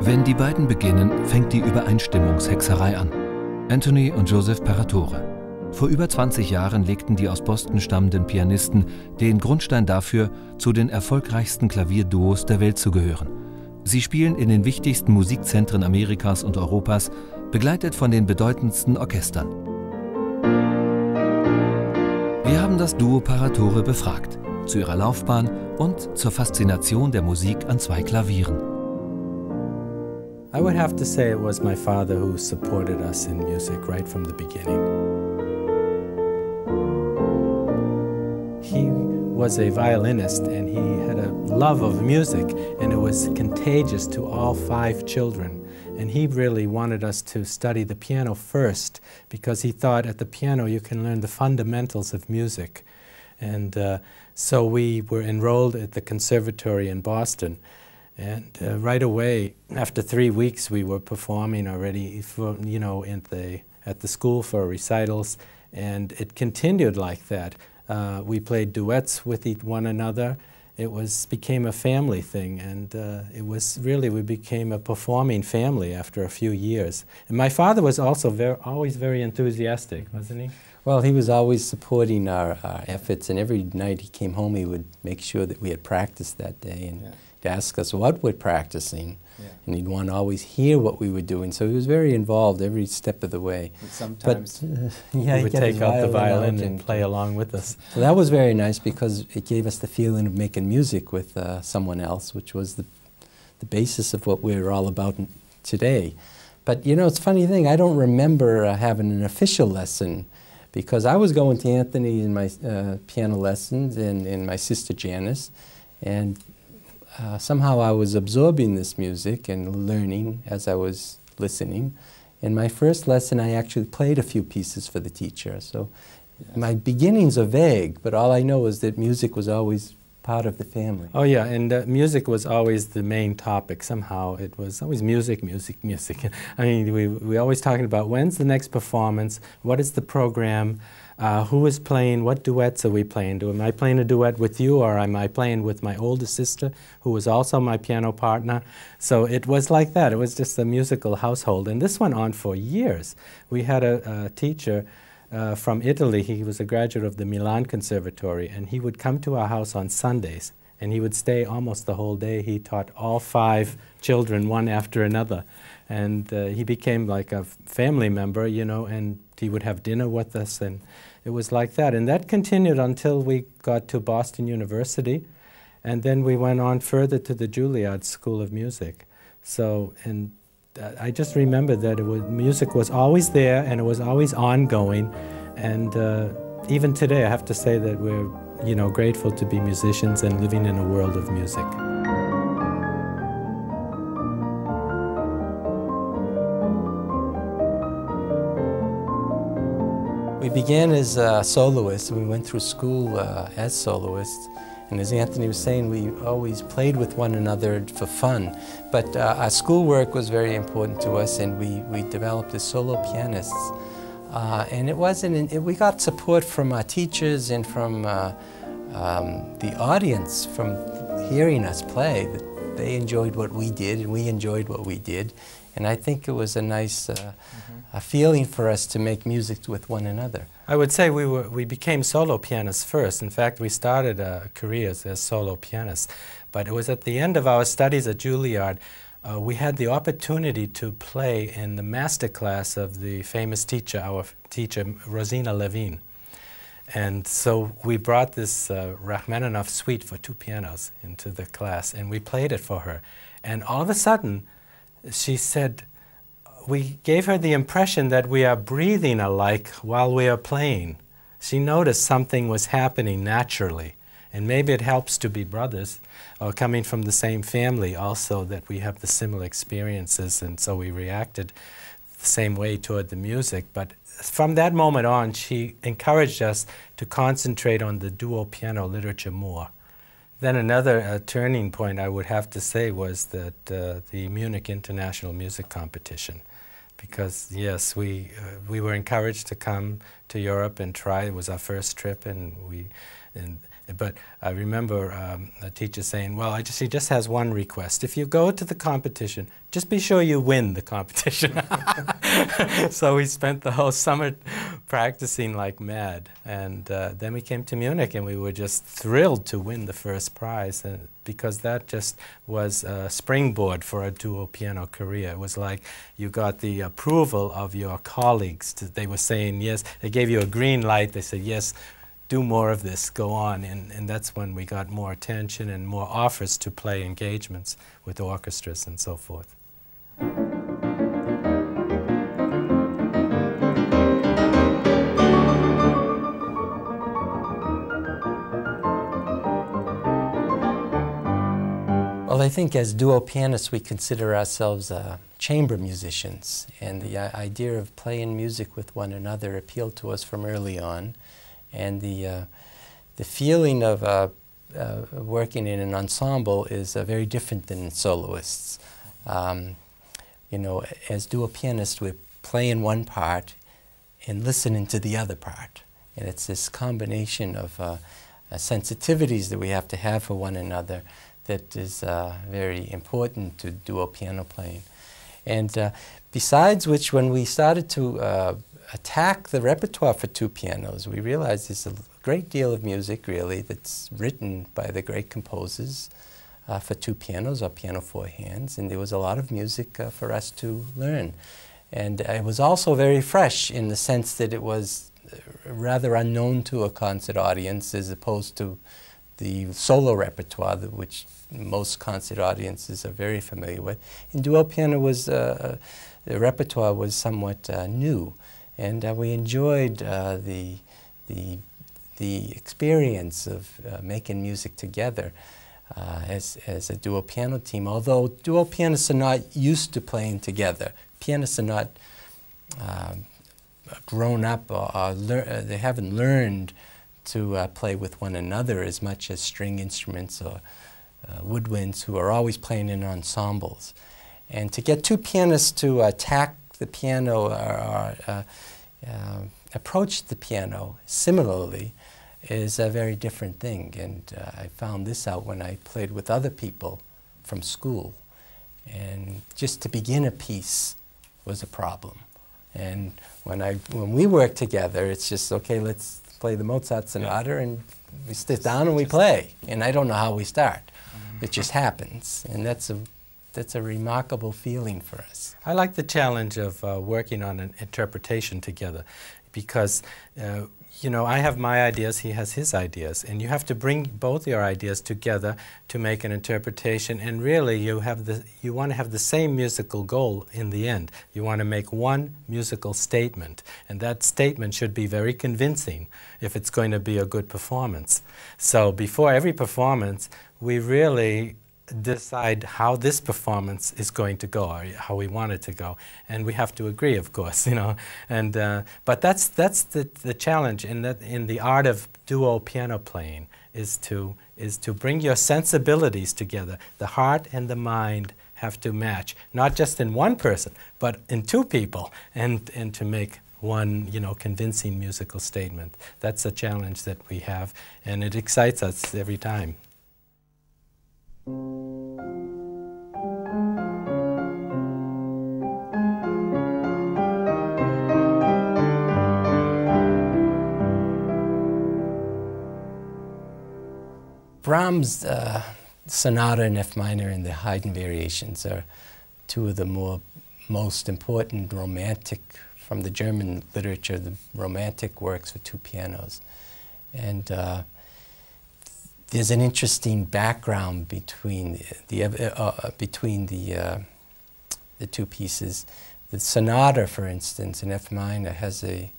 Wenn die beiden beginnen, fängt die Übereinstimmungshexerei an. Anthony und Joseph Paratore. Vor über 20 Jahren legten die aus Boston stammenden Pianisten den Grundstein dafür, zu den erfolgreichsten Klavierduos der Welt zu gehören. Sie spielen in den wichtigsten Musikzentren Amerikas und Europas, begleitet von den bedeutendsten Orchestern. Wir haben das Duo Paratore befragt, zu ihrer Laufbahn und zur Faszination der Musik an zwei Klavieren. I would have to say it was my father who supported us in music right from the beginning. He was a violinist and he had a love of music, and it was contagious to all 5 children. And he really wanted us to study the piano first because he thought at the piano you can learn the fundamentals of music. And so we were enrolled at the conservatory in Boston. And right away, after 3 weeks, we were performing already, for, you know, at the school for recitals, and it continued like that. We played duets with one another. It became a family thing, and we became a performing family after a few years. And my father was also always very enthusiastic, wasn't he? Well, he was always supporting our efforts, and every night he came home, he would make sure that we had practiced that day, and he'd ask us what we're practicing, and he'd want to always hear what we were doing. So he was very involved every step of the way. And sometimes he would take out the violin and play along with us. So that was very nice because it gave us the feeling of making music with someone else, which was the basis of what we're all about today. But you know, it's a funny thing, I don't remember having an official lesson, because I was going to Anthony in my piano lessons and my sister Janice, and somehow I was absorbing this music and learning as I was listening. In my first lesson, I actually played a few pieces for the teacher. So my beginnings are vague, but all I know is that music was always part of the family. Oh yeah, and music was always the main topic. Somehow it was always music, music, music. I mean, we always talking about when's the next performance, what is the program, who is playing, what duets are we playing? Am I playing a duet with you, or am I playing with my older sister, who was also my piano partner? So it was like that. It was just a musical household, and this went on for years. We had a teacher from Italy. He was a graduate of the Milan Conservatory, and he would come to our house on Sundays, and he would stay almost the whole day. He taught all 5 children one after another, and he became like a family member, you know, and he would have dinner with us, and it was like that. And that continued until we got to Boston University, and then we went on further to the Juilliard School of Music. So, and I just remember that music was always there, and it was always ongoing, and even today I have to say that we're, you know, grateful to be musicians and living in a world of music. We began as soloists. We went through school as soloists. And as Anthony was saying, we always played with one another for fun. But our schoolwork was very important to us, and we developed as solo pianists. And we got support from our teachers and from the audience, from hearing us play. They enjoyed what we did, and we enjoyed what we did. And I think it was a nice a feeling for us to make music with one another. I would say we became solo pianists first. In fact, we started careers as solo pianists. But it was at the end of our studies at Juilliard, we had the opportunity to play in the master class of the famous teacher, our teacher, Rosina Levine. And so we brought this Rachmaninoff suite for 2 pianos into the class, and we played it for her. And all of a sudden, she said, we gave her the impression that we are breathing alike while we are playing. She noticed something was happening naturally. And maybe it helps to be brothers, or coming from the same family also, that we have the similar experiences, and so we reacted the same way toward the music. But from that moment on, she encouraged us to concentrate on the duo piano literature more. Then another turning point, I would have to say, was that the Munich International Music Competition. Because yes, we were encouraged to come to Europe and try. It was our first trip, and But I remember a teacher saying, well, she just has one request. If you go to the competition, just be sure you win the competition. So we spent the whole summer practicing like mad. And then we came to Munich, and we were just thrilled to win the first prize, because that just was a springboard for a duo piano career. It was like you got the approval of your colleagues. They were saying yes. They gave you a green light. They said, yes, do more of this, go on. And that's when we got more attention and more offers to play engagements with orchestras and so forth. Well, I think as duo pianists we consider ourselves chamber musicians, and the idea of playing music with one another appealed to us from early on. And the feeling of working in an ensemble is very different than soloists. You know, as duo pianists, we're playing one part and listening to the other part. And it's this combination of sensitivities that we have to have for one another that is very important to duo piano playing. And besides which, when we started to attack the repertoire for two pianos, we realized there's a great deal of music, really, that's written by the great composers for two pianos or piano four hands, and there was a lot of music for us to learn. And it was also very fresh in the sense that it was rather unknown to a concert audience, as opposed to the solo repertoire, which most concert audiences are very familiar with. In duo piano, the repertoire was somewhat new. And we enjoyed the experience of making music together as a duo piano team. Although duo pianists are not used to playing together. Pianists are not grown up, or they haven't learned to play with one another as much as string instruments or woodwinds, who are always playing in ensembles. And to get two pianists to attack the piano or approach the piano similarly is a very different thing. And I found this out when I played with other people from school. And just to begin a piece was a problem. And when we work together, it's just, okay, let's play the Mozart Sonata, and we sit down and we play. And I don't know how we start. It just happens. And that's a remarkable feeling for us. I like the challenge of working on an interpretation together, because you know, I have my ideas, he has his ideas, and you have to bring both your ideas together to make an interpretation. And really, you want to have the same musical goal in the end. You want to make one musical statement, and that statement should be very convincing if it's going to be a good performance. So before every performance, we really decide how this performance is going to go, or how we want it to go, and we have to agree, of course, you know. And but that's the challenge in the art of duo piano playing, is to bring your sensibilities together. The heart and the mind have to match, not just in one person, but in two people, and to make one, you know, convincing musical statement. That's a challenge that we have, and it excites us every time. Brahms' Sonata in F minor and the Haydn variations are two of the most important romantic, from the German literature, the romantic works for two pianos. And there's an interesting background between the two pieces. The Sonata, for instance, in F minor, has a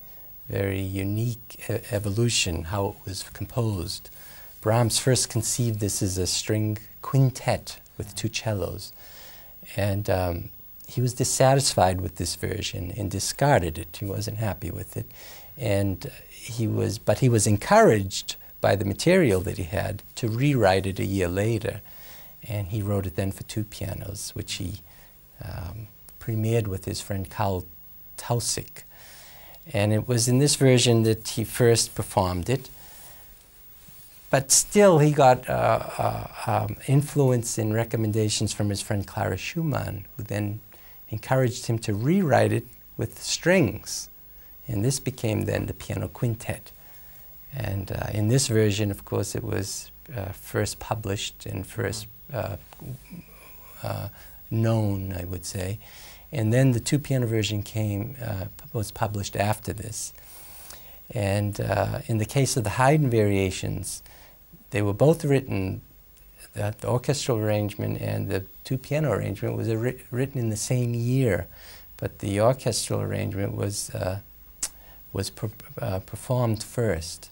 very unique evolution, how it was composed. Brahms first conceived this as a string quintet with two cellos, and he was dissatisfied with this version and discarded it. He wasn't happy with it, and but he was encouraged by the material that he had to rewrite it a year later, and he wrote it then for two pianos, which he premiered with his friend Karl Tausig. And it was in this version that he first performed it. but still he got influence and recommendations from his friend Clara Schumann, who then encouraged him to rewrite it with strings. And this became then the piano quintet. And in this version, of course, it was first published and first known, I would say. And then the two-piano version was published after this. And in the case of the Haydn variations, they were both written, the orchestral arrangement and the two-piano arrangement was written in the same year, but the orchestral arrangement was performed first.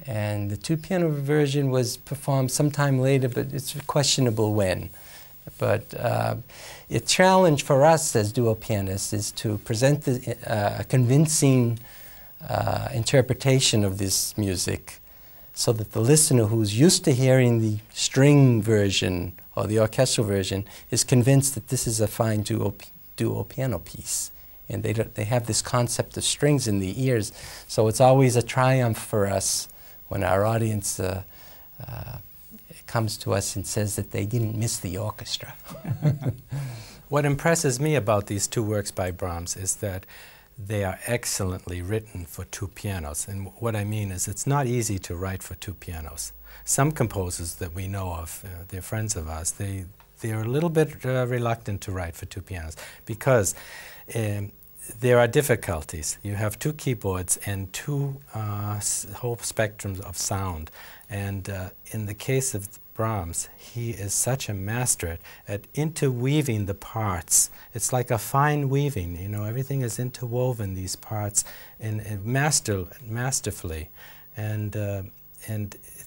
And the two-piano version was performed sometime later, but it's questionable when. But a challenge for us as duo pianists is to present a convincing interpretation of this music so that the listener who's used to hearing the string version or the orchestral version is convinced that this is a fine duo piano piece. And they have this concept of strings in the ears, so it's always a triumph for us when our audience comes to us and says that they didn't miss the orchestra. What impresses me about these two works by Brahms is that they are excellently written for two pianos. And what I mean is it's not easy to write for two pianos. Some composers that we know of, they're friends of ours, they're a little bit reluctant to write for two pianos because there are difficulties. You have two keyboards and two whole spectrums of sound. And in the case of Brahms, he is such a master at interweaving the parts. It's like a fine weaving, you know, everything is interwoven, these parts, and masterfully. And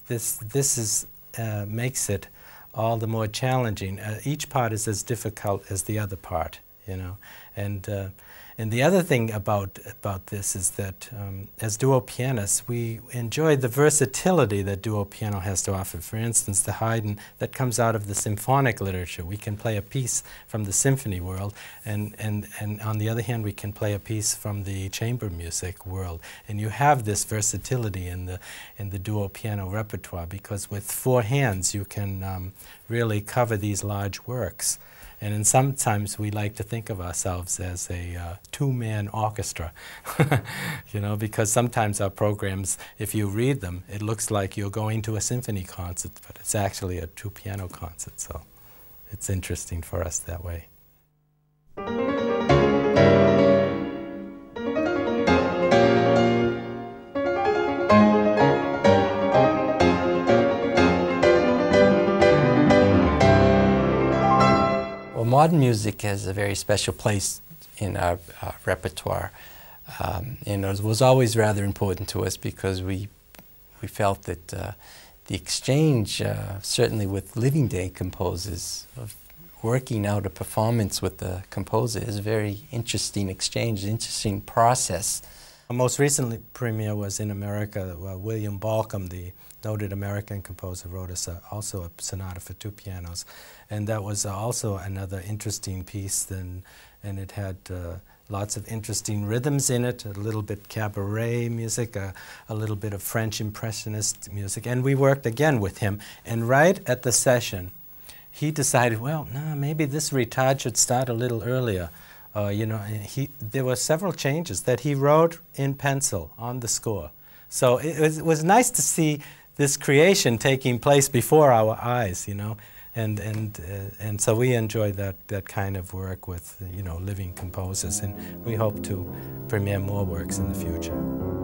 this is, makes it all the more challenging. Each part is as difficult as the other part, you know. And the other thing about this is that as duo pianists, we enjoy the versatility that duo piano has to offer. For instance, the Haydn, that comes out of the symphonic literature. We can play a piece from the symphony world, and on the other hand, we can play a piece from the chamber music world. And you have this versatility in the duo piano repertoire, because with four hands, you can really cover these large works. And sometimes we like to think of ourselves as a two-man orchestra, you know, because sometimes our programs, if you read them, it looks like you're going to a symphony concert, but it's actually a two-piano concert, so it's interesting for us that way. Modern music has a very special place in our repertoire, and it was always rather important to us because we felt that the exchange, certainly with living day composers, of working out a performance with the composer is a very interesting exchange, interesting process. Our most recent premiere was in America. William Balcom, the noted American composer, wrote us also a sonata for two pianos, and that was also another interesting piece. And it had lots of interesting rhythms in it, a little bit cabaret music, a little bit of French Impressionist music, and we worked again with him. And right at the session, he decided, well, no, maybe this retard should start a little earlier. You know, there were several changes that he wrote in pencil on the score. So it was nice to see this creation taking place before our eyes, you know, and so we enjoy that kind of work with, you know, living composers, and we hope to premiere more works in the future.